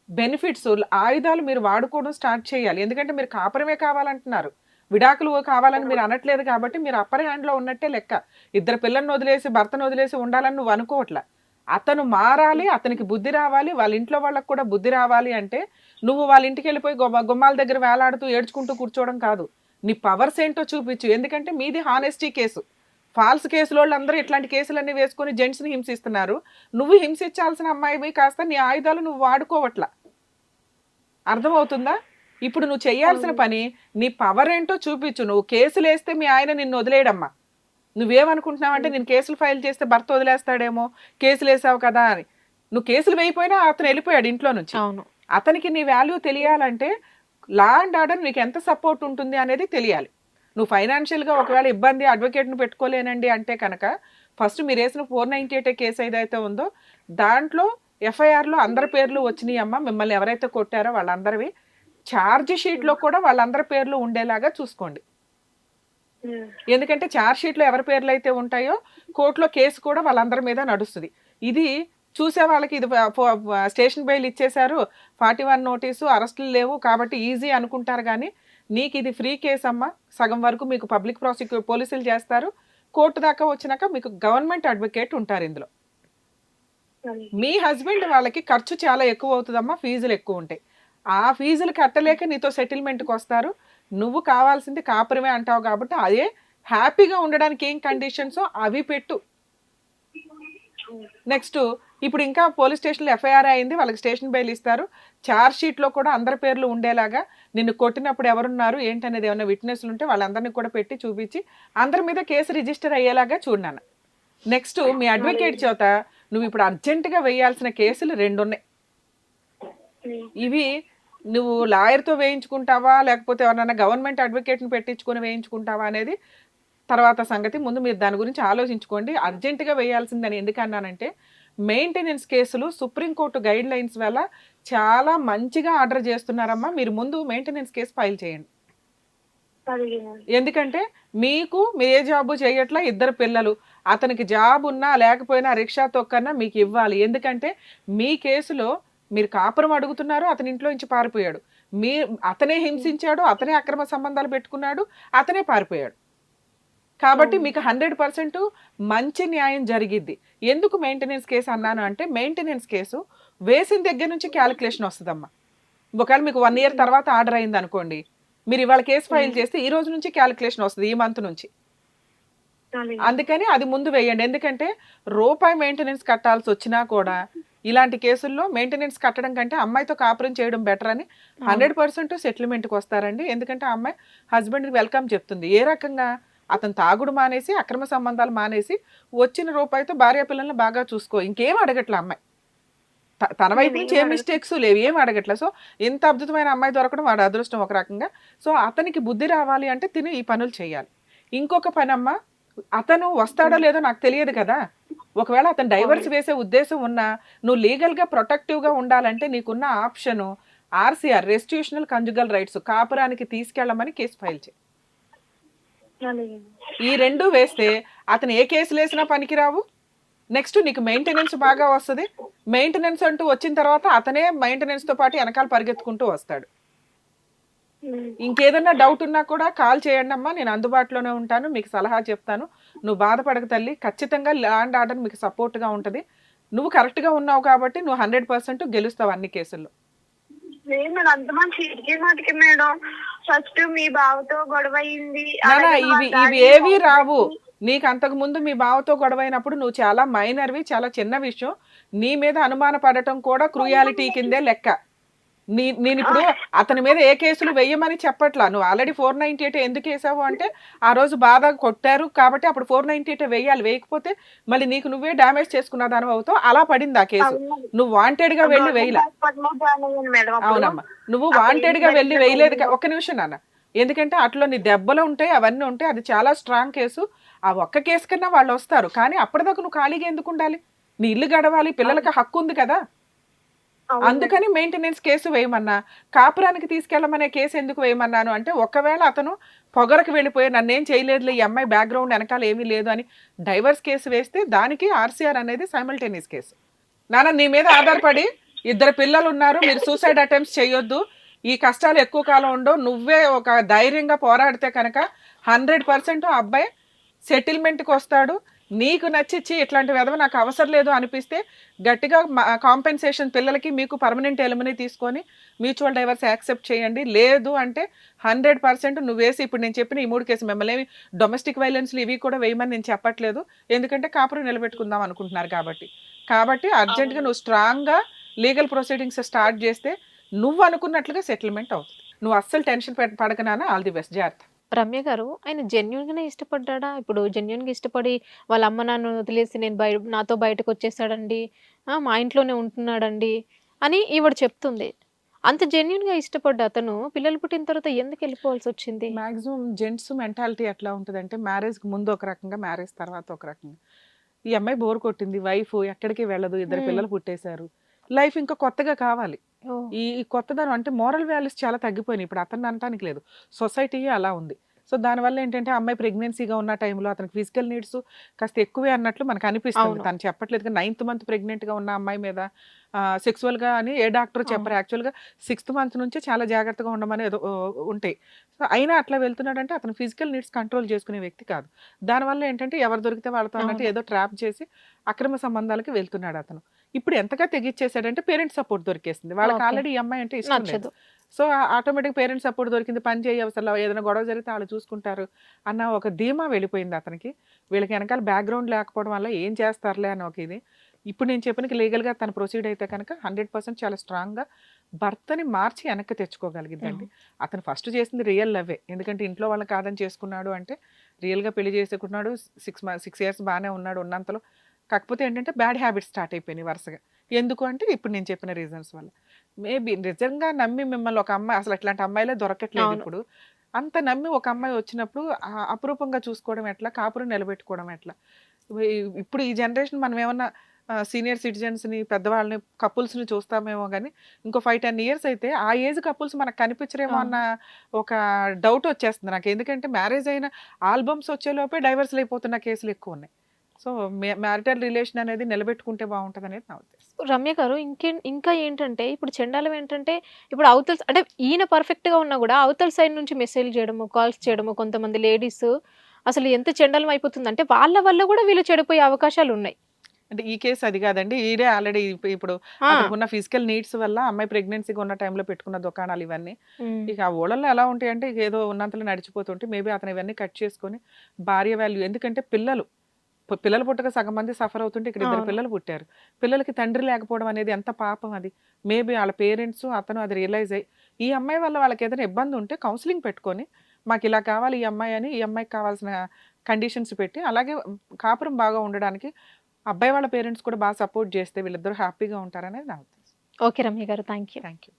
బెనిఫిట్స్, ఆయుధాలు మీరు వాడుకోవడం స్టార్ట్ చేయాలి. ఎందుకంటే మీరు కాపురమే కావాలంటున్నారు, విడాకులు కావాలని మీరు అనట్లేదు. కాబట్టి మీరు అప్పర్ హ్యాండ్లో ఉన్నట్టే లెక్క. ఇద్దరు పిల్లల్ని వదిలేసి భర్తను వదిలేసి ఉండాలని నువ్వు అనుకోవట్లా. అతను మారాలి, అతనికి బుద్ధి రావాలి, వాళ్ళ ఇంట్లో వాళ్ళకు కూడా బుద్ధి రావాలి అంటే నువ్వు వాళ్ళ ఇంటికి వెళ్ళిపోయి గుమ్మాల దగ్గర వేలాడుతూ ఏడ్చుకుంటూ కూర్చోవడం కాదు. నీ పవర్స్ ఏంటో చూపించు. ఎందుకంటే మీది హానెస్టీ కేసు. ఫాల్స్ కేసులో వాళ్ళందరూ ఇట్లాంటి కేసులన్నీ వేసుకొని జెంట్స్ని హింసిస్తున్నారు. నువ్వు హింసించాల్సిన అమ్మాయివి కాస్త నీ ఆయుధాలు నువ్వు వాడుకోవట్లా. అర్థమవుతుందా? ఇప్పుడు నువ్వు చేయాల్సిన పని, నీ పవర్ ఏంటో చూపించు. నువ్వు కేసులు వేస్తే మీ ఆయన నిన్ను వదిలేయడమ్మా. నువ్వేమనుకుంటున్నావు అంటే, నేను కేసులు ఫైల్ చేస్తే భర్త వదిలేస్తాడేమో, కేసులు వేసావు కదా అని. నువ్వు కేసులు వేయిపోయినా అతను వెళ్ళిపోయాడు ఇంట్లో నుంచి. అతనికి నీ వాల్యూ తెలియాలంటే లా అండ్ ఆర్డర్ నీకు ఎంత సపోర్ట్ ఉంటుంది అనేది తెలియాలి. నువ్వు ఫైనాన్షియల్గా ఒకవేళ ఇబ్బంది, అడ్వకేట్ను పెట్టుకోలేనండి అంటే కనుక ఫస్ట్ మీరు వేసిన 498 కేసు ఏదైతే ఉందో దాంట్లో ఎఫ్ఐఆర్లో అందరి పేర్లు వచ్చినాయి అమ్మ. మిమ్మల్ని ఎవరైతే కొట్టారో వాళ్ళందరివి ఛార్జ్ షీట్లో కూడా వాళ్ళందరి పేర్లు ఉండేలాగా చూసుకోండి. ఎందుకంటే ఛార్జ్ షీట్లో ఎవరి పేర్లు అయితే ఉంటాయో కోర్టులో కేసు కూడా వాళ్ళందరి మీద నడుస్తుంది. ఇది చూసే వాళ్ళకి ఇది స్టేషన్ బెయిల్ ఇచ్చేశారు, 41 నోటీసు, అరెస్టులు లేవు కాబట్టి ఈజీ అనుకుంటారు. కానీ నీకు ఇది ఫ్రీ కేసు అమ్మ. సగం వరకు మీకు పబ్లిక్ పోలీసులు చేస్తారు. కోర్టు దాకా వచ్చినాక మీకు గవర్నమెంట్ అడ్వకేట్ ఉంటారు ఇందులో. మీ హస్బెండ్ వాళ్ళకి ఖర్చు చాలా ఎక్కువ అవుతుందమ్మా, ఫీజులు ఎక్కువ ఉంటాయి. ఆ ఫీజులు కట్టలేక నీతో సెటిల్మెంట్కి వస్తారు. నువ్వు కావాల్సింది కాపురమే అంటావు కాబట్టి అదే హ్యాపీగా ఉండడానికి ఏం కండిషన్సో అవి పెట్టు. నెక్స్ట్ ఇప్పుడు ఇంకా పోలీస్ స్టేషన్లో ఎఫ్ఐఆర్ అయింది, వాళ్ళకి స్టేషన్ బెయిల్ ఇస్తారు. ఛార్జ్ షీట్లో కూడా అందరి పేర్లు ఉండేలాగా, నిన్ను కొట్టినప్పుడు ఎవరున్నారు ఏంటనేది ఏమైనా విట్నెస్లు ఉంటే వాళ్ళందరినీ కూడా పెట్టి చూపించి అందరి మీద కేసు రిజిస్టర్ అయ్యేలాగా చూడన్నాను. నెక్స్ట్ మీ అడ్వకేట్ చేత నువ్వు ఇప్పుడు అర్జెంటుగా వేయాల్సిన కేసులు 2 ఉన్నాయి. ఇవి నువ్వు లాయర్తో వేయించుకుంటావా లేకపోతే ఎవరైనా గవర్నమెంట్ అడ్వకేట్ని పెట్టించుకొని వేయించుకుంటావా అనేది తర్వాత సంగతి. ముందు మీరు దాని గురించి ఆలోచించుకోండి. అర్జెంటుగా వేయాల్సిందని ఎందుకన్నానంటే, మెయింటెనెన్స్ కేసులు సుప్రీంకోర్టు గైడ్ లైన్స్ వల్ల చాలా మంచిగా ఆర్డర్ చేస్తున్నారమ్మా. మీరు ముందు మెయింటెనెన్స్ కేసు ఫైల్ చేయండి. ఎందుకంటే మీరు ఏ జాబు చేయట్లా, 2 పిల్లలు, అతనికి జాబ్ ఉన్నా లేకపోయినా రిక్షా తొక్కన్నా మీకు ఇవ్వాలి. ఎందుకంటే మీ కేసులో మీరు కాపురం అడుగుతున్నారు, అతని ఇంట్లో నుంచి పారిపోయాడు, అతనే హింసించాడు, అతనే అక్రమ సంబంధాలు పెట్టుకున్నాడు, అతనే పారిపోయాడు. కాబట్టి మీకు 100% మంచి న్యాయం జరిగిద్ది. ఎందుకు మెయింటెనెన్స్ కేసు అన్నాను అంటే, మెయింటెనెన్స్ కేసు వేసిన దగ్గర నుంచి క్యాలిక్యులేషన్ వస్తుందమ్మా. ఒకవేళ మీకు 1 ఇయర్ తర్వాత ఆర్డర్ అయింది అనుకోండి, మీరు ఇవాళ కేసు ఫైల్ చేస్తే ఈ రోజు నుంచి క్యాలిక్యులేషన్ వస్తుంది, ఈ మంత్ నుంచి. అందుకని అది ముందు వేయండి. ఎందుకంటే రూపాయి మెయింటెనెన్స్ కట్టాల్సి వచ్చినా కూడా ఇలాంటి కేసుల్లో మెయింటెనెన్స్ కట్టడం కంటే అమ్మాయితో కాపురం చేయడం బెటర్ అని 100% సెటిల్మెంట్కి వస్తారండి. ఎందుకంటే ఆ అమ్మాయి హస్బెండ్కి వెల్కమ్ చెప్తుంది. ఏ రకంగా? అతను తాగుడు మానేసి, అక్రమ సంబంధాలు మానేసి, వచ్చిన రూపాయితో భార్య పిల్లల్ని బాగా చూసుకో, ఇంకేం అడగట్లే అమ్మాయి. తన వైపు నుంచి ఏ మిస్టేక్స్ లేవు, ఏం అడగట్లే. సో ఇంత అద్భుతమైన అమ్మాయి దొరకడం వాడు అదృష్టం ఒక రకంగా. సో అతనికి బుద్ధి రావాలి అంటే తిని ఈ పనులు చేయాలి. ఇంకొక పని అమ్మ, అతను వస్తాడో లేదో నాకు తెలియదు కదా. ఒకవేళ అతను డైవర్స్ వేసే ఉద్దేశం ఉన్నా నువ్వు లీగల్గా ప్రొటెక్టివ్గా ఉండాలంటే నీకున్న ఆప్షను RCR, రెస్టిట్యూషనల్ కంజుగల్ రైట్స్, కాపురానికి తీసుకెళ్ళమని కేసు ఫైల్ చేయి. ఈ 2 వేస్తే అతను ఏ కేసులు వేసినా పనికిరావు, నెక్స్ట్ నీకు మెయింటెనెన్స్ బాగా వస్తుంది. మెయింటెనెన్స్ అంటూ వచ్చిన తర్వాత అతనే మెయింటెనెన్స్ తో పాటు వెనకాల పరిగెత్తుకుంటూ వస్తాడు. ఇంకేదన్నా డౌట్ ఉన్నా కూడా కాల్ చేయండి అమ్మా, నేను అందుబాటులోనే ఉంటాను, మీకు సలహా చెప్తాను. నువ్వు బాధపడక తల్లి, ఖచ్చితంగా ల్యాండ్ ఆర్డర్ మీకు సపోర్ట్ గా ఉంటది. నువ్వు కరెక్ట్ గా ఉన్నావు కాబట్టి నువ్వు 100% గెలుస్తావు అన్ని కేసుల్లో. నేను అంత మంచి మాటకి మేడం, ఫస్ట్ మీ బావతో గొడవ అయింది. నానా ఇవి ఏవి రావు. నీకు అంతకు ముందు మీ బావతో గొడవైనప్పుడు నువ్వు చాలా మైనర్వి, చాలా చిన్న విషయం. నీ మీద అనుమాన పడటం కూడా క్రూయాలిటీ కిందే లెక్క. నేను ఇప్పుడు అతని మీద ఏ కేసులు వెయ్యమని చెప్పట్లా. నువ్వు ఆల్రెడీ 498 ఎందుకు వేసావు అంటే ఆ రోజు బాధ కొట్టారు కాబట్టి అప్పుడు 498 వేయాలి. వేయకపోతే మళ్ళీ నీకు నువ్వే డ్యామేజ్ చేసుకున్న దాని అవుతావు. అలా పడింది ఆ కేసు. నువ్వు వాంటెడ్ గా వెళ్ళి వేయలే. అవునమ్మా, నువ్వు వాంటెడ్ గా వెళ్ళి వేయలేదు. ఒక్క నిమిషం నాన్న, ఎందుకంటే అట్లా నీ దెబ్బలు ఉంటాయి, అవన్నీ ఉంటాయి. అది చాలా స్ట్రాంగ్ కేసు. ఆ ఒక్క కేసు కన్నా వాళ్ళు వస్తారు. కానీ అప్పటిదాకా నువ్వు ఖాళీగా ఎందుకు ఉండాలి? నీ ఇల్లు గడవాలి, పిల్లలకి హక్కు ఉంది కదా. అందుకని మెయింటెనెన్స్ కేసు వేయమన్నా. కాపురానికి తీసుకెళ్ళమనే కేసు ఎందుకు వేయమన్నాను అంటే, ఒకవేళ అతను పొగరకు వెళ్ళిపోయి నన్నేం చేయలేదులే, ఈ అమ్మాయి బ్యాక్గ్రౌండ్ వెనకాల ఏమీ లేదు అని డైవర్స్ కేసు వేస్తే దానికి ఆర్సీఆర్ అనేది సైమల్టేనియస్ కేసు. నాన్న నీ మీద ఆధారపడి 2 పిల్లలు ఉన్నారు, మీరు సూసైడ్ అటెంప్ట్స్ చేయొద్దు, ఈ కష్టాలు ఎక్కువ కాలం ఉండవు, నువ్వే ఒక ధైర్యంగా పోరాడితే కనుక 100% ఆ అబ్బాయి సెటిల్మెంట్కి వస్తాడు. నీకు నచ్చిచ్చి ఇట్లాంటి విధవ నాకు అవసరం లేదు అనిపిస్తే గట్టిగా కాంపెన్సేషన్ పిల్లలకి మీకు పర్మనెంట్ ఎలిమిని తీసుకొని మ్యూచువల్ డైవర్స్ యాక్సెప్ట్ చేయండి. లేదు అంటే 100% నువ్వు వేసి, ఇప్పుడు నేను చెప్పిన ఈ 3 కేసులు, మిమ్మల్ని ఏమి డొమెస్టిక్ వైలెన్స్లు ఇవి కూడా వేయమని నేను చెప్పట్లేదు, ఎందుకంటే కాపురం నిలబెట్టుకుందాం అనుకుంటున్నారు కాబట్టి అర్జెంట్గా నువ్వు స్ట్రాంగ్గా లీగల్ ప్రొసీడింగ్స్ స్టార్ట్ చేస్తే నువ్వు అనుకున్నట్లుగా సెటిల్మెంట్ అవుతుంది. నువ్వు అస్సలు టెన్షన్ పడకనానా. ఆల్ ది బెస్ట్, జాగ్రత్త. రమ్య గారు, ఆయన జెన్యున్ గానే ఇష్టపడ్డా? ఇప్పుడు జెన్యున్ గా ఇష్టపడి వాళ్ళ అమ్మ నాన్న వదిలేసి నాతో బయటకు వచ్చేసాడండి, మా ఇంట్లోనే ఉంటున్నాడండి అని ఈవిడ చెప్తుంది. అంత జెన్యున్ గా ఇష్టపడ్డ అతను పిల్లలు పుట్టిన తర్వాత ఎందుకు వెళ్ళిపోవాల్సి వచ్చింది? మాక్సిమం జెంట్స్ మెంటాలిటీ ఎట్లా ఉంటుందంటే, మ్యారేజ్కి ముందు ఒక రకంగా, మ్యారేజ్ తర్వాత ఒక రకంగా. ఈ అమ్మాయి బోర్ కొట్టింది, వైఫ్ ఎక్కడికి వెళ్ళదు, 2 పిల్లలు పుట్టేశారు, లైఫ్ ఇంకా కొత్తగా కావాలి. ఈ కొత్తదనం అంటే మోరల్ వాల్యూస్ చాలా తగ్గిపోయినాయి. ఇప్పుడు అతను అనటానికి లేదు, సొసైటీ అలా ఉంది. సో దానివల్ల ఏంటంటే అమ్మాయి ప్రెగ్నెన్సీగా ఉన్న టైంలో అతనికి ఫిజికల్ నీడ్స్ కాస్త ఎక్కువే అన్నట్లు మనకు అనిపిస్తుంది. తను చెప్పట్లేదు, 9th మంత్ ప్రెగ్నెంట్గా ఉన్న అమ్మాయి మీద సెక్సువల్గా అని ఏ డాక్టర్ చెప్పరు. యాక్చువల్గా 6th మంత్ నుంచే చాలా జాగ్రత్తగా ఉండమని ఏదో ఉంటాయి. సో అయినా అట్లా వెళ్తున్నాడంటే అతను ఫిజికల్ నీడ్స్ కంట్రోల్ చేసుకునే వ్యక్తి కాదు. దానివల్ల ఏంటంటే ఎవరు దొరికితే వాళ్ళతో అన్నట్టు ఏదో ట్రాప్ చేసి అక్రమ సంబంధాలకి వెళ్తున్నాడు అతను. ఇప్పుడు ఎంతగా తెగిచ్చేసాడంటే పేరెంట్స్ సపోర్ట్ దొరికేసింది. వాళ్ళకి ఆల్రెడీ ఈ అమ్మాయి అంటే ఇష్టం లేదు. సో ఆటోమేటిక్ పేరెంట్స్ సపోర్ట్ దొరికింది, పని చేయవసరం, ఏదైనా గొడవ జరిగితే వాళ్ళు చూసుకుంటారు అన్న ఒక ధీమా వెళ్ళిపోయింది అతనికి. వీళ్ళకి వెనకాల బ్యాక్గ్రౌండ్ లేకపోవడం వల్ల ఏం చేస్తారులే అని ఒక ఇది. ఇప్పుడు నేను చెప్పిన లీగల్గా తను ప్రొసీడ్ అయితే కనుక 100% చాలా స్ట్రాంగ్గా భర్తని మార్చి వెనక్కి తెచ్చుకోగలిగిందండి. అతను ఫస్ట్ చేసింది రియల్ లవ్వే. ఎందుకంటే ఇంట్లో వాళ్ళని కాదని చేసుకున్నాడు అంటే, రియల్గా పెళ్లి చేసుకున్నాడు, 6 years బాగానే ఉన్నాడు ఉన్నంతలో. కాకపోతే ఏంటంటే బ్యాడ్ హ్యాబిట్స్ స్టార్ట్ అయిపోయినాయి వరుసగా. ఎందుకు అంటే ఇప్పుడు నేను చెప్పిన రీజన్స్ వల్ల. మేబీ నిజంగా నమ్మి మిమ్మల్ని ఒక అమ్మాయి, అసలు ఇట్లాంటి అమ్మాయిలే దొరకట్లేదు ఇప్పుడు, అంత నమ్మి ఒక అమ్మాయి వచ్చినప్పుడు అపురూపంగా చూసుకోవడం ఎట్లా, కాపురం నిలబెట్టుకోవడం ఎట్లా? ఇప్పుడు ఈ జనరేషన్ మనం ఏమన్నా సీనియర్ సిటిజన్స్ని, పెద్దవాళ్ళని, కపుల్స్ని చూస్తామేమో కానీ ఇంకో 5-10 years అయితే ఆ ఏజ్ కపుల్స్ మనకు కనిపించరేమో అన్న ఒక డౌట్ వచ్చేస్తుంది నాకు. ఎందుకంటే మ్యారేజ్ అయిన ఆల్బమ్స్ వచ్చేలోపే డైవర్స్లు అయిపోతున్న కేసులు ఎక్కువ ఉన్నాయి. సో మ్యారిటల్ రిలేషన్ అనేది నిలబెట్టుకుంటే బాగుంటుంది అనేది నా ఉద్దేశం. రమ్య గారు, ఇంకా ఏంటంటే ఇప్పుడు చెండాలం ఏంటంటే, ఇప్పుడు అవతల అంటే ఈయన పర్ఫెక్ట్ గా ఉన్నా కూడా అవతల సైడ్ నుంచి మెసేజ్ చేయడము, కాల్స్ చేయడము, కొంతమంది లేడీస్ అసలు ఎంత చెండాలం అయిపోతుంది అంటే వాళ్ళ వల్ల కూడా వీళ్ళు చెడిపోయే అవకాశాలు ఉన్నాయి. అంటే ఈ కేసు అది కాదండి, ఈడే ఆల్రెడీ ఇప్పుడు ఉన్న ఫిజికల్ నీడ్స్ వల్ల అమ్మాయి ప్రెగ్నెన్సీగా ఉన్న టైంలో పెట్టుకున్న దుకాణాలు ఇవన్నీ ఇక ఆ ఊళ్ళల్లో ఎలా ఉంటాయంటే, ఏదో ఉన్నంతలో నడిచిపోతుంటే మేబీ అతను ఇవన్నీ కట్ చేసుకొని భార్య వాల్యూ, ఎందుకంటే పిల్లలు పుట్టక సగం మంది సఫర్ అవుతుంటే ఇక్కడ 2 పిల్లలు పుట్టారు. పిల్లలకి తండ్రి లేకపోవడం అనేది ఎంత పాపం అది. మేబీ వాళ్ళ పేరెంట్స్ అతను అది రియలైజ్ అయ్యి, ఈ అమ్మాయి వల్ల వాళ్ళకి ఏదైనా ఇబ్బంది ఉంటే కౌన్సిలింగ్ పెట్టుకొని, మాకు ఇలా కావాలి ఈ అమ్మాయి అని, ఈ అమ్మాయికి కావాల్సిన కండిషన్స్ పెట్టి, అలాగే కాపురం బాగా ఉండడానికి అబ్బాయి వాళ్ళ పేరెంట్స్ కూడా బాగా సపోర్ట్ చేస్తే వీళ్ళిద్దరూ హ్యాపీగా ఉంటారనేది నా ఉద్దేశం. ఓకే రమ్య గారు, థ్యాంక్ యూ.